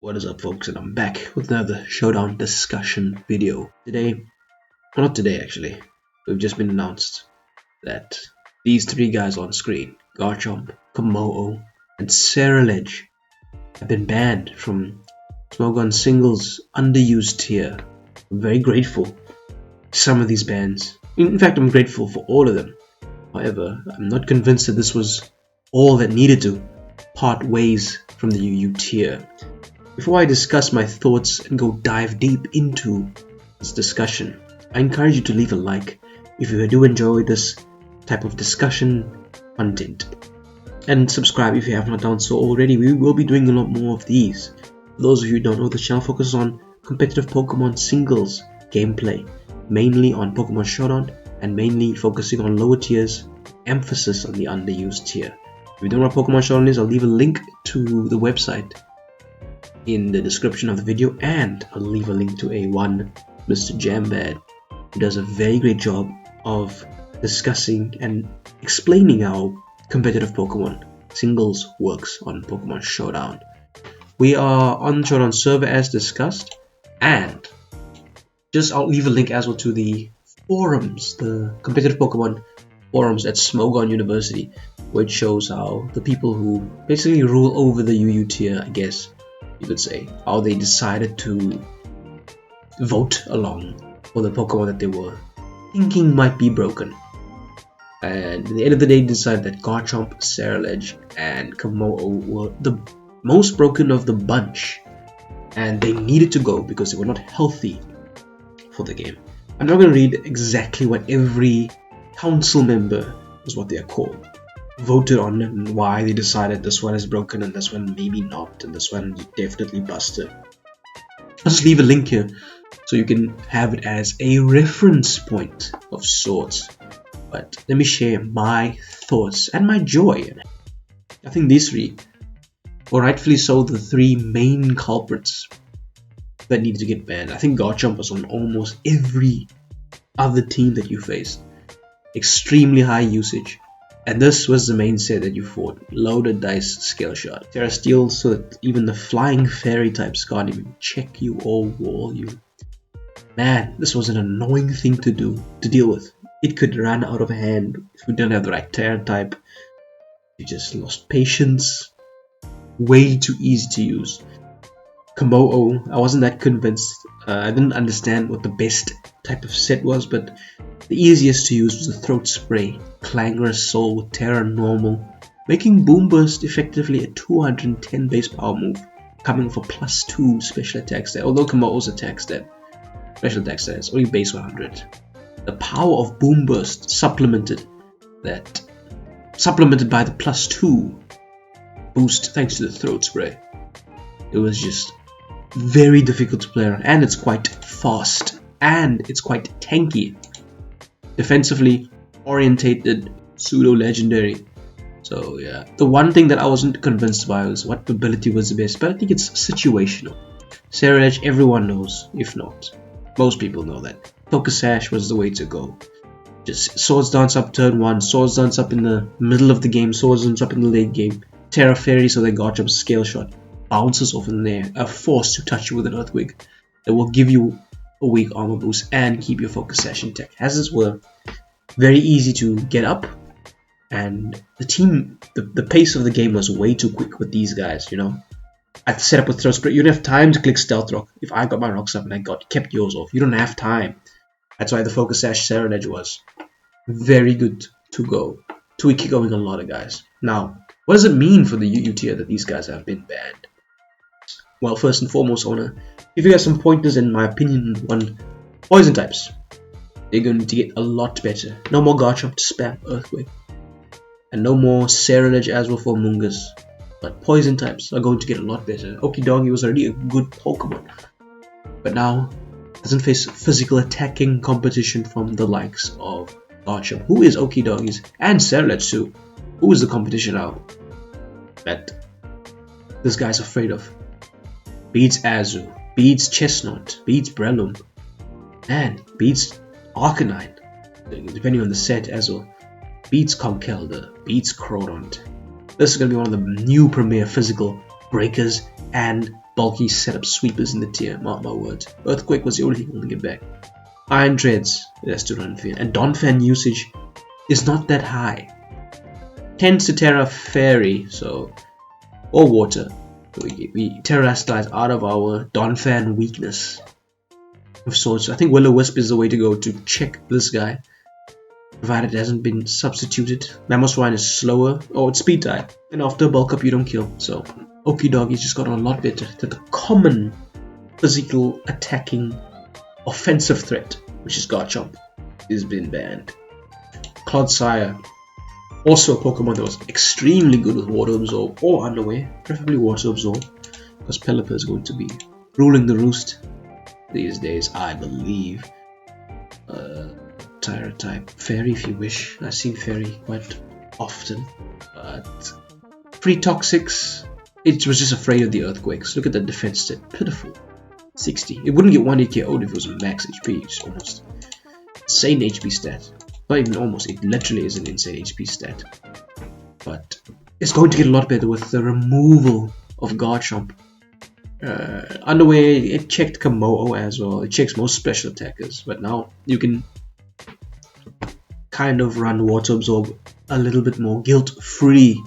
What is up, folks, and I'm back with another Showdown discussion video. Not today actually, we've just been announced that these three guys on screen, Garchomp, Kommo-o and Ceruledge, have been banned from Smogon Singles underused tier. I'm very grateful for some of these bans. In fact, I'm grateful for all of them. However, I'm not convinced that this was all that needed to part ways from the UU tier. Before I discuss my thoughts and go dive deep into this discussion, I encourage you to leave a like if you do enjoy this type of discussion content, and subscribe if you have not done so already. We will be doing a lot more of these. For those of you who don't know, the channel focuses on competitive Pokemon singles gameplay, mainly on Pokemon Showdown and mainly focusing on lower tiers, emphasis on the underused tier. If you don't know what Pokemon Showdown is, I'll leave a link to the website in the description of the video, and I'll leave a link to one Mr. Jamvad, who does a very great job of discussing and explaining how competitive Pokemon singles works on Pokemon Showdown. We are on the Showdown server as discussed, and I'll leave a link as well to the forums, the competitive Pokemon forums at Smogon University, which shows how the people who basically rule over the UU tier, I guess you could say, how they decided to vote along for the Pokemon that they were thinking might be broken. And at the end of the day, decided that Garchomp, Ceruledge, and Kommo-o were the most broken of the bunch, and they needed to go because they were not healthy for the game. I'm not going to read exactly what every council member, is what they are called, voted on and why they decided this one is broken and this one maybe not and this one definitely busted. I'll just leave a link here so you can have it as a reference point of sorts. But let me share my thoughts and my joy. I think these three were rightfully so the three main culprits that needed to get banned. I think Garchomp was on almost every other team that you faced. Extremely high usage. And this was the main set that you fought. Loaded dice scale shot. Terra Steel, so that even the flying fairy types can't even check you or wall you. Man, this was an annoying thing to deal with. It could run out of hand if you didn't have the right Terra type. You just lost patience. Way too easy to use. Kommo-o, I wasn't that convinced. I didn't understand what the best type of set was, but the easiest to use was the Throat Spray, Clangorous Soul with Terra Normal, making Boom Burst effectively a 210 base power move, coming for +2 special attack stat, although Kommo-o's attack stat, special attack stat is only base 100. The power of Boom Burst supplemented by the +2 boost thanks to the Throat Spray. It was just very difficult to play around, and it's quite fast, and it's quite tanky. Defensively orientated, pseudo legendary. So yeah, the one thing that I wasn't convinced by was what ability was the best, but I think it's situational. Ceruledge, everyone knows, if not most people know that Focus Sash was the way to go. Just Swords Dance up turn 1, Swords Dance up in the middle of the game, Swords Dance up in the late game, Terra Fairy so they Garchomp scale shot, bounces off in the air, are forced to touch you with an Earthquake that will give you a weak armor boost and keep your Focus Sash intact. Hazards were very easy to get up, and the pace of the game was way too quick with these guys, you know. I'd set up with Throat Spray, you don't have time to click Stealth Rock. If I got my rocks up and I kept yours off, you don't have time. That's why the Focus Sash Ceruledge was very good to go. To keep going a lot of guys. Now, what does it mean for the UU tier that these guys have been banned? Well, first and foremost, I want to give you guys some pointers in my opinion on poison types. They're going to get a lot better. No more Garchomp to spam Earthquake. And no more Ceruledge as well for Mungus. But poison types are going to get a lot better. Okidogi was already a good Pokemon, but now doesn't face physical attacking competition from the likes of Garchomp, who is Okidogi's, and Ceruledge too. Who is the competition now that this guy's afraid of? Beats Azu, beats Chestnut, beats Breloom, and beats Arcanine, depending on the set as well. Beats Conkeldurr, beats Crawdont. This is going to be one of the new premier physical breakers and bulky setup sweepers in the tier, mark my words. Earthquake was the only thing holding it back. Iron Treads, it has to run field. And Donphan usage is not that high. Tends to Terra Fairy, so, or Water. We Terrestrialize out of our Donphan weakness of sorts. I think Will-O-Wisp is the way to go to check this guy, provided it hasn't been substituted. Mamoswine is slower, it's speed type, and after bulk up you don't kill, so Okidogi's just gotten a lot better. The common physical attacking offensive threat, which is Garchomp, has been banned. Clodsire, also a Pokemon that was extremely good with Water Absorb or Underwear, preferably Water Absorb, because Pelipper is going to be ruling the roost these days, I believe. Tyra type, Fairy if you wish. I've seen Fairy quite often, but pretty Toxics. It was just afraid of the earthquakes. Look at the defense stat, pitiful. 60. It wouldn't get 1 KO'd if it was max HP. It's almost insane HP stat. Not even almost, it literally is an insane HP stat. But it's going to get a lot better with the removal of Garchomp. Underway, it checked Kommo-o as well. It checks most special attackers, but now you can kind of run Water Absorb a little bit more guilt-free.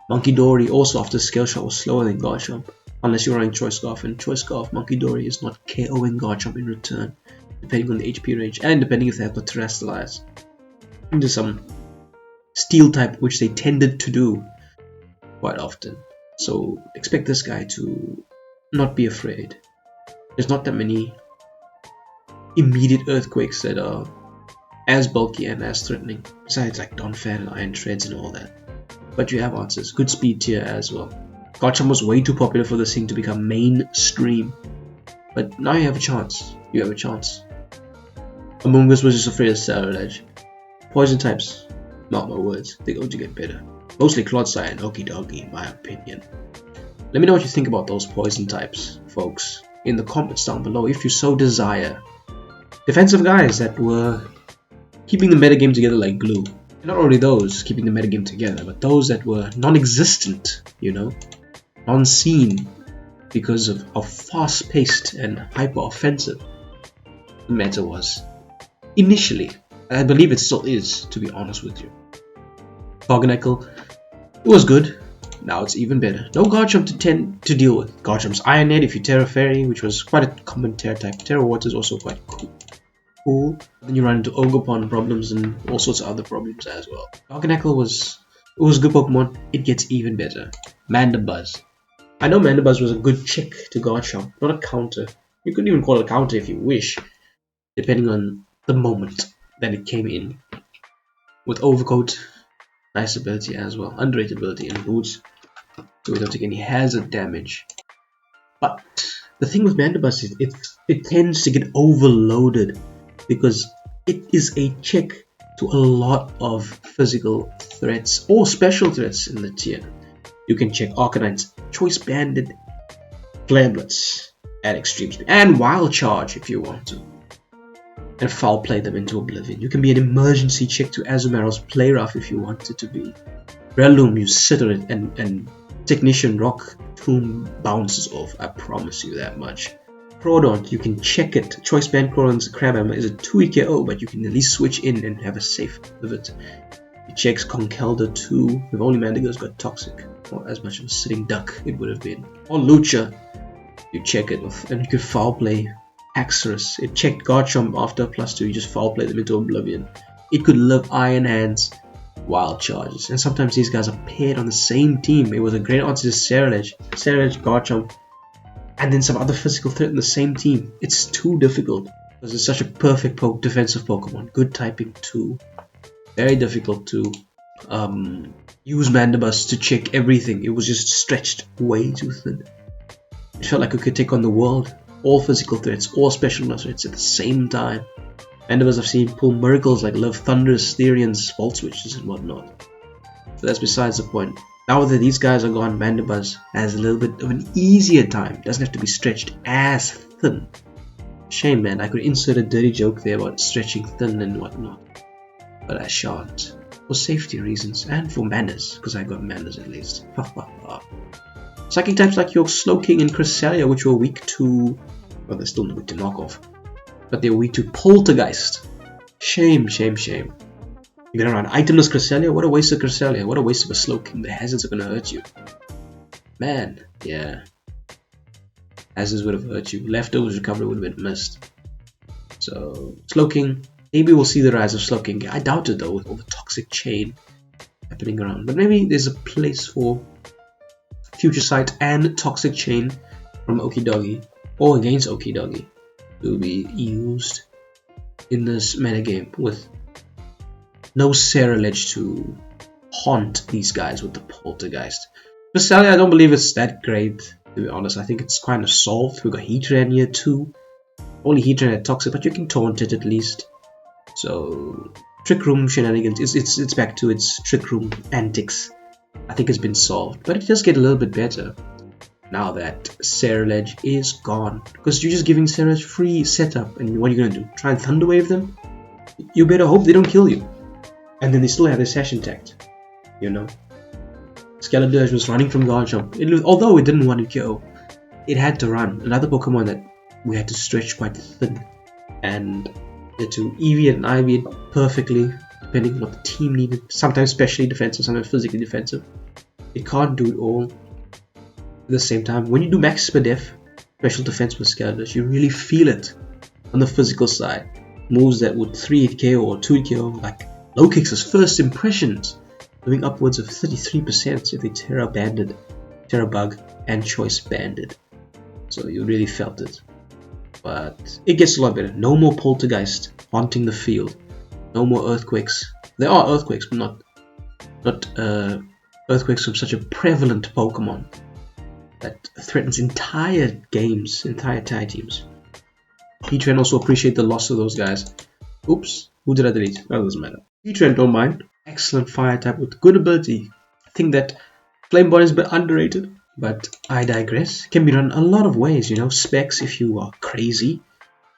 Monkey Dory also after Scale Shot was slower than Garchomp, unless you're running Choice Scarf, and Choice Scarf Monkey Dory is not KOing Garchomp in return, depending on the HP range and depending if they have to Terrestrialize into some Steel type, which they tended to do quite often. So expect this guy to not be afraid. There's not that many immediate earthquakes that are as bulky and as threatening, besides like Donphan and Iron Treads and all that. But you have answers. Good speed tier as well. Garchomp was way too popular for this thing to become mainstream, but now you have a chance. You have a chance. Among Us was just afraid of Ceruledge. Poison types, mark my words, they're going to get better. Mostly Clodsire and Okidogi in my opinion. Let me know what you think about those poison types, folks, in the comments down below if you so desire. Defensive guys that were keeping the metagame together like glue. And not only those keeping the metagame together, but those that were non-existent, you know, non-seen because of how fast-paced and hyper-offensive the meta was initially. I believe it still is, to be honest with you. Barganeckle, it was good. Now it's even better. No Garchomp to deal with. Garchomp's Iron Net if you Terra Fairy, which was quite a common Terra type. Terra Water is also quite cool. Then you run into Ogerpon problems and all sorts of other problems as well. Barganeckle was a good Pokemon. It gets even better. Mandibuzz. I know Mandibuzz was a good check to Garchomp, not a counter. You couldn't even call it a counter if you wish, depending on the moment that it came in. With Overcoat, nice ability as well, underrated ability in boots, so we don't take any hazard damage. But the thing with Mandibuzz is it tends to get overloaded because it is a check to a lot of physical threats or special threats in the tier. You can check Arcanine's Choice Banded, Flare Blitz at extreme speed, and Wild Charge if you want to, and foul play them into oblivion. You can be an emergency check to Azumarill's Play Rough if you want it to be. Breloom, you sit on it and Technician Rock Tomb bounces off, I promise you that much. Crawdaunt, you can check it. Choice Band Crawdaunt's Crabhammer is a 2 KO, but you can at least switch in and have a safe pivot. It checks Conkeldurr too, if only Mandigo's got Toxic, or as much of a sitting duck it would have been. Or Lucha, you check it with, and you could foul play Haxorus. It checked Garchomp after +2, you just foul play them into oblivion. It could live Iron Hands, Wild Charges, and sometimes these guys are paired on the same team. It was a great answer to Ceruledge, Garchomp, and then some other physical threat in the same team. It's too difficult because it's such a perfect defensive Pokemon. Good typing too. Very difficult to use Mandibuzz to check everything. It was just stretched way too thin. It felt like it could take on the world. All physical threats, all special threats at the same time. Mandibuzz I've seen pull miracles like Love Thunders, Therians, Volt Switches and whatnot. So that's besides the point. Now that these guys are gone, Mandibuzz has a little bit of an easier time. Doesn't have to be stretched as thin. Shame, man. I could insert a dirty joke there about stretching thin and whatnot, but I shan't. For safety reasons and for manners, because I got manners at least. Psychic types like your Slowking and Cresselia, which were weak to... well, they're still weak to knockoff, but they're weak to Poltergeist. Shame, shame, shame. You're gonna run itemless Cresselia? What a waste of Cresselia. What a waste of a Slowking. The hazards are gonna hurt you. Man, yeah. Hazards would have hurt you. Leftovers recovery would have been missed. So, Slowking. Maybe we'll see the rise of Slowking. I doubt it though, with all the toxic chain happening around. But maybe there's a place for Future Sight and Toxic Chain from Okidogi, or against Okidogi, to be used in this metagame with no Ceruledge to haunt these guys with the Poltergeist. Cresselia, I don't believe it's that great, to be honest. I think it's kind of solved. We've got Heatran here too. Only Heatran had Toxic, but you can taunt it at least. So, Trick Room shenanigans, it's back to its Trick Room antics. I think it's been solved, but it does get a little bit better now that Ceruledge is gone. Because you're just giving Ceruledge free setup, and what are you going to do? Try and Thunder Wave them? You better hope they don't kill you. And then they still have their Session Tact, you know? Ceruledge was running from Garchomp. Although it didn't want to go, it had to run. Another Pokemon that we had to stretch quite thin, and to EV and IV it perfectly, depending on what the team needed. Sometimes specially defensive, sometimes physically defensive. It can't do it all at the same time. When you do max speed def, special defense with Ceruledge, you really feel it on the physical side. Moves that would 3-hit KO or 2-hit KO, like Low Kicks' first impressions, doing upwards of 33% if they Terra Banded, Terra Bug, and Choice Banded. So you really felt it. But it gets a lot better. No more Poltergeist haunting the field. No more Earthquakes. There are Earthquakes, but not Earthquakes from such a prevalent Pokemon that threatens entire games, entire teams. Heatran also appreciate the loss of those guys. Oops, who did I delete? That doesn't matter. Heatran don't mind. Excellent fire type with good ability. I think that Flame Bond is a bit underrated, but I digress. Can be run a lot of ways, you know. Specs if you are crazy.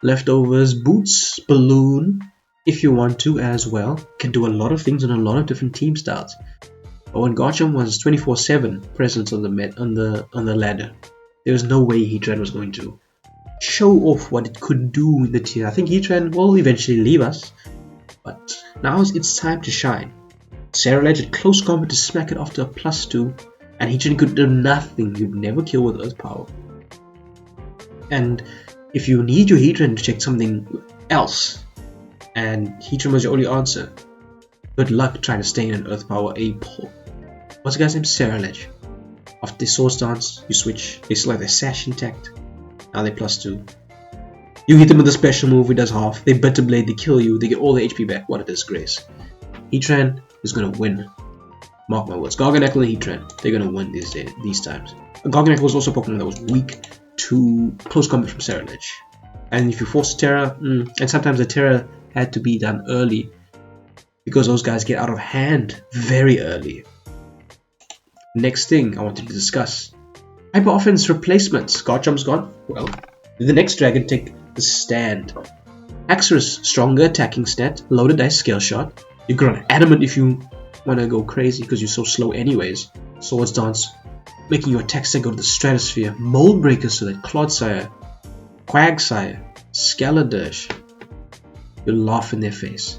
Leftovers, Boots, Balloon, if you want to as well. Can do a lot of things on a lot of different team styles. But when Garchomp was 24/7 present on the ladder, there was no way Heatran was going to show off what it could do in the tier. I think Heatran will eventually leave us, but now it's time to shine. Ceruledge at close combat to smack it after a +2, and Heatran could do nothing. You'd never kill with Earth Power. And if you need your Heatran to check something else, and Heatran was your only answer, good luck trying to stay in an Earth Power A-pole. What's the guy's name? Ceruledge. After the Swords Dance, you switch. They still have their Sash intact. Now they're +2. You hit them with a special move, it does half. They Bitter Blade, they kill you, they get all the HP back. What a disgrace. Heatran is gonna win. Mark my words. Garganacl and Heatran, they're gonna win these times. Garganacl was also a Pokemon that was weak to close combat from Ceruledge. And if you force Terra, and sometimes the Terra had to be done early, because those guys get out of hand very early. Next thing I wanted to discuss. Hyper Offense replacements. Garchomp's gone. Well, did the next dragon take the stand? Axorus, stronger attacking stat, loaded dice scale shot. You can run Adamant if you want to go crazy because you're so slow anyways. Swords Dance, making your attack stat go to the stratosphere. Mold Breaker so that Clodsire, Quagsire, Ceruledge. You laugh in their face.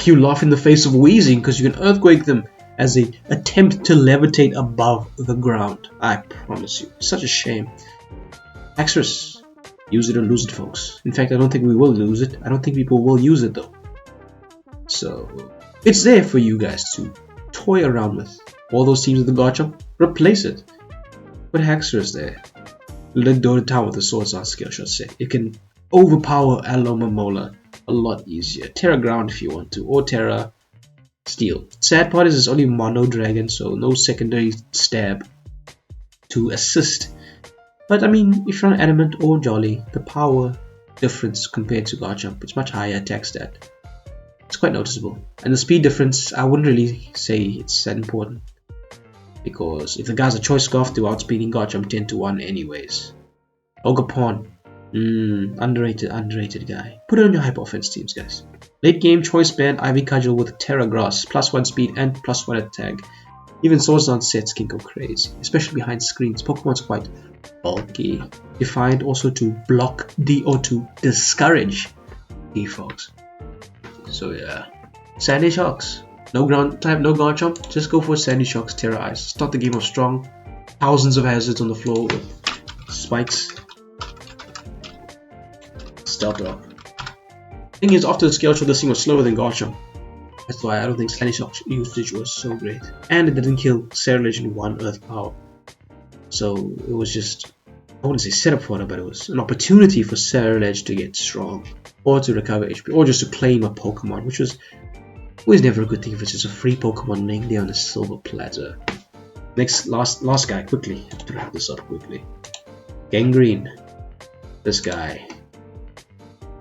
You laugh in the face of Wheezing because you can Earthquake them as they attempt to levitate above the ground. I promise you. Such a shame. Axorus, use it or lose it, folks. In fact, I don't think we will lose it. I don't think people will use it though. So, it's there for you guys to toy around with. All those teams with the Garchomp, replace it. Put Axorus there. Let Dota Town with the Swords on skill shot set. It can overpower Alomomola a lot easier. Terra Ground if you want to, or Terra Steel. Sad part is it's only mono dragon, so no secondary stab to assist. But I mean, if you're on Adamant or Jolly, the power difference compared to Garchomp, it's much higher attack stat. It's quite noticeable. And the speed difference, I wouldn't really say it's that important. Because if the guy's a Choice Scarf, they're outspeeding Garchomp 10-1 anyways. Ogapon. Underrated guy. Put it on your Hyper Offense teams, guys. Late game, Choice Band, Ivy Cudgel with Terra Grass, +1 speed and +1 attack. Even Swords Dance sets can go crazy, especially behind screens. Pokemon's quite bulky, defined also to block or to discourage defaults. So yeah, Sandy Shocks. No ground type, no Garchomp. Just go for Sandy Shocks, Terra Ice. Start the game off strong. Thousands of hazards on the floor with spikes. Stealth Rock. Thing is, after the scale shot, this thing was slower than Garchomp. That's why I don't think Sandy Shock's usage was so great. And it didn't kill Ceruledge in 1 Earth Power. So it was just, I wouldn't say set up for it, but it was an opportunity for Ceruledge to get strong. Or to recover HP, or just to claim a Pokemon, which was always never a good thing if it's just a free Pokemon laying there on a silver platter. Next, last guy, quickly. To wrap this up quickly. Gangrene. This guy.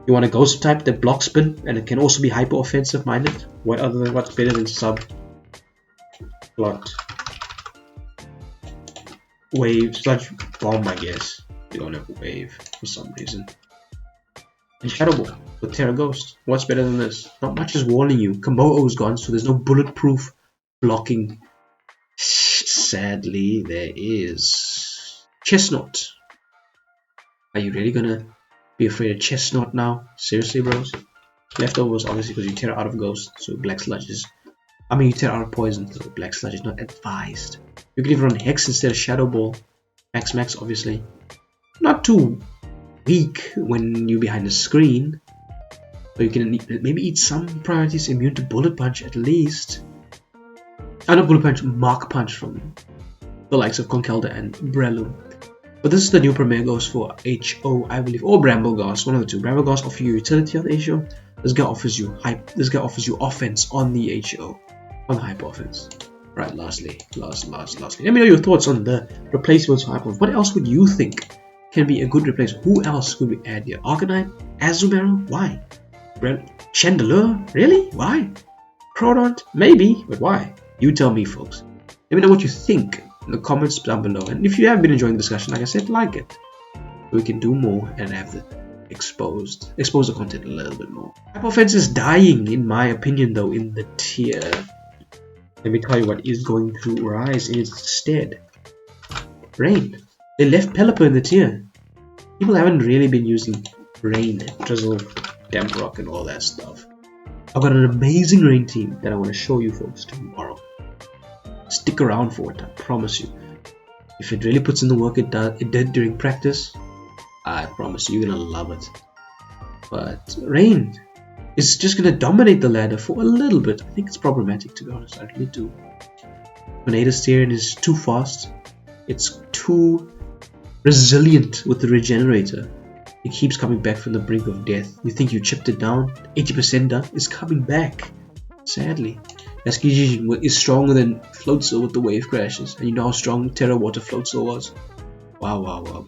You want a ghost type that blocks spin, and it can also be hyper offensive minded. What's better than sub? Plot. Wave, Sludge Bomb, I guess. You don't have a wave for some reason. And Shadow Ball with Terra Ghost. What's better than this? Not much is warning you. Kommo-o is gone, so there's no bulletproof blocking. Sadly, there is Chestnut. Are you really gonna be afraid of Chestnut now? Seriously, bros? Leftovers, obviously, because you tear out of Ghost, so Black Sludge is. I mean, you tear out of Poison, so Black Sludge is not advised. You can even run Hex instead of Shadow Ball. Max, obviously. Not too weak when you're behind the screen. But you can maybe eat some priorities immune to Bullet Punch at least. Not Bullet Punch, Mark Punch from the likes of Conkeldurr and Breloom. But this is the new Premier Ghost for HO, I believe, or Brambleghast, one of the two. Brambleghast offers you utility on the HO. This guy offers you offense on the HO, on the hyper offense. Right, lastly. Let me know your thoughts on the replacements for hyper. What else would you think can be a good replacement? Who else could we add here? Arcanine? Azumarill? Why? Chandelure? Really? Why? Crawdont? Maybe, but why? You tell me, folks. Let me know what you think in the comments down below. And if you have been enjoying the discussion, like I said, like it. We can do more and have the expose the content a little bit more. Hyper offense is dying, in my opinion, though, in the tier. Let me tell you what is going to rise in its stead. Rain. They left Pelipper in the tier. People haven't really been using Rain, Drizzle, Damp Rock, and all that stuff. I've got an amazing Rain team that I want to show you folks tomorrow. Stick around for it, I promise you. If it really puts in the work it did during practice, I promise you, you're gonna love it. But Rain is just gonna dominate the ladder for a little bit. I think it's problematic, to be honest. I really do. Tornadus Tyrion is too fast. It's too resilient with the regenerator. It keeps coming back from the brink of death. You think you chipped it down, 80% done, it's coming back. Sadly. Eskijin is stronger than Floatzel with the wave crashes. And you know how strong Terra Water Floatzel was? Wow.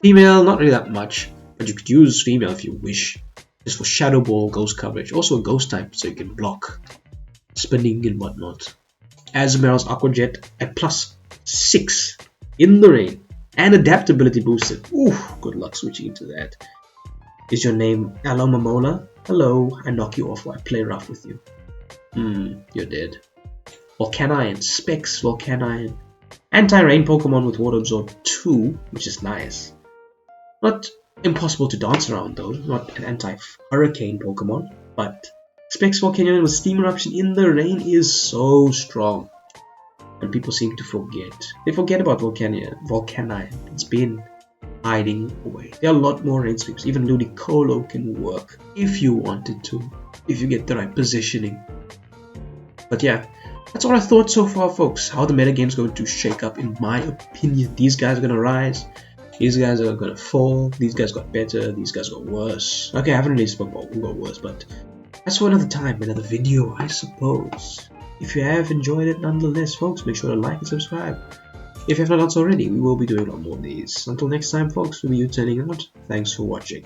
Female, not really that much. But you could use female if you wish. Just for Shadow Ball, Ghost coverage. Also a Ghost type, so you can block spinning and whatnot. Azumarill's Aqua Jet at +6 in the rain. And adaptability boosted. Ooh, good luck switching into that. Is your name Alomomola? Hello, I knock you off while I play rough with you. You're dead. Volcanine, Specs Volcanine. Anti-rain Pokemon with Water Absorb 2, which is nice. Not impossible to dance around though, not an anti-hurricane Pokemon, but Specs Volcanine with Steam Eruption in the rain is so strong. And people seem to forget. They forget about Volcanine. It's been hiding away. There are a lot more rain sweeps. Even Ludicolo can work if you wanted to, if you get the right positioning. But yeah, that's all I thought so far, folks. How the metagame is going to shake up, in my opinion. These guys are going to rise. These guys are going to fall. These guys got better. These guys got worse. Okay, I haven't really spoken about who got worse, but that's for another time, another video, I suppose. If you have enjoyed it nonetheless, folks, make sure to like and subscribe. If you have not done so already, we will be doing a lot more of these. Until next time, folks, we'll be turning out. Thanks for watching.